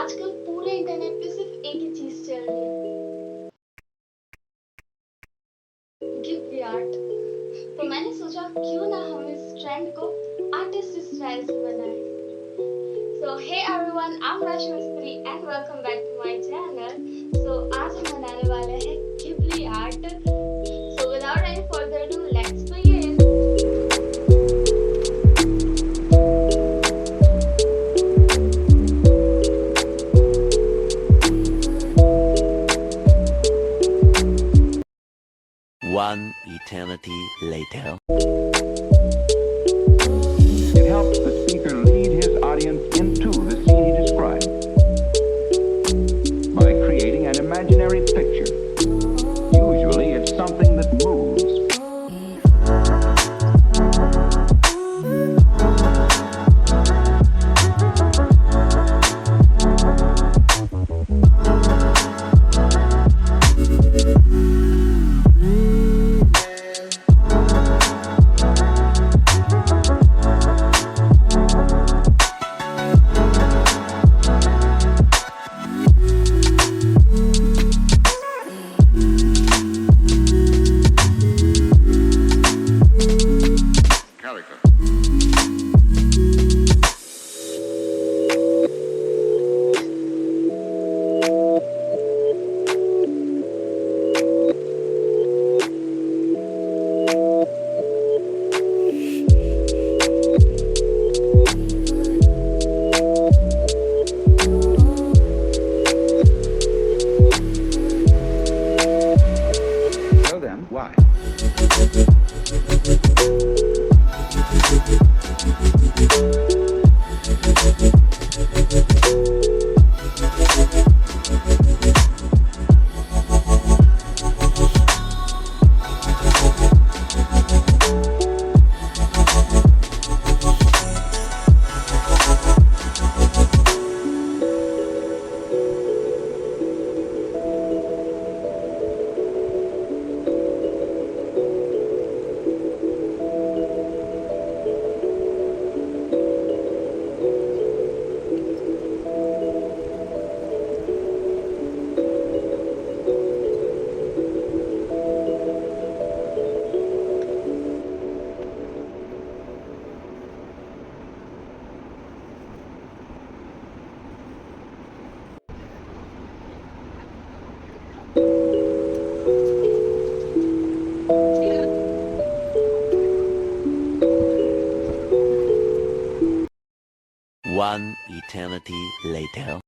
आजकल पूरे इंटरनेट पे सिर्फ एक ही चीज चल रही है, गिबली आर्ट। तो मैंने सोचा क्यों ना हम इस ट्रेंड को आर्टिस्ट स्टाइल से बनाएं। So hey everyone, I'm Rashi Mistry and welcome back to my channel. So आज हम बनाने वाले हैं Ghibli art. So without any further ado, let's begin. One eternity later. It helps the speaker lead his audience into the scene he described by creating an imaginary picture. Usually it's something that moves. Why? One eternity later.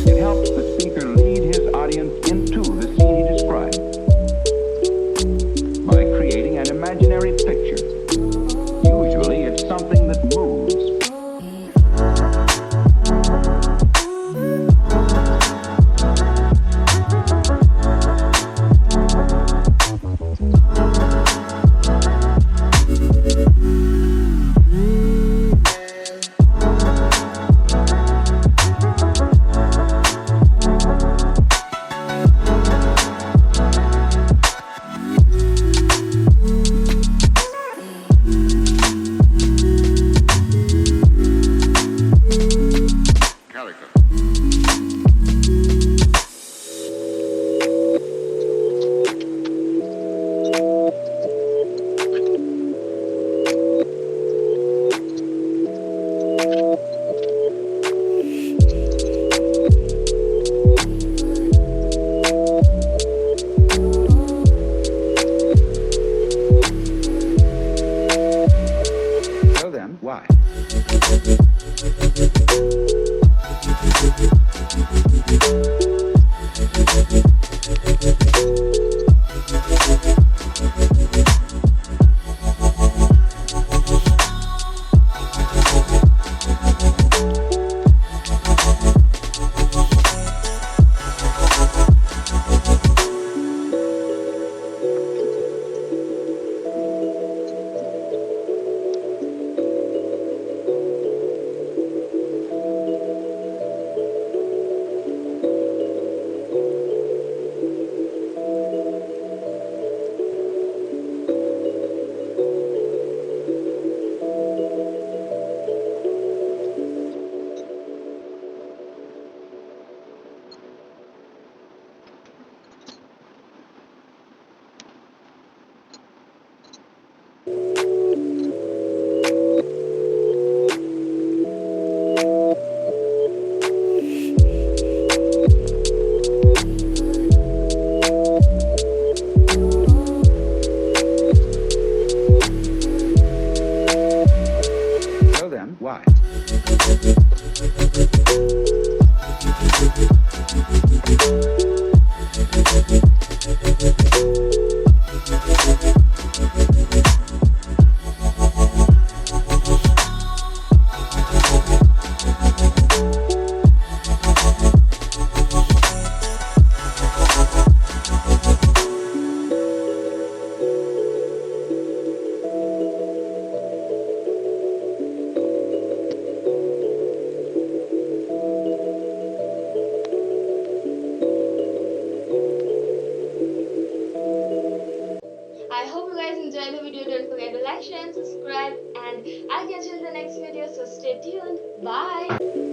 It helps the speaker lead his audience into the scene he described by creating an imaginary picture. Usually it's something that moves. So then, why? enjoyed the video, don't forget to like, share, and subscribe. And I'll catch you in the next video. So stay tuned. Bye.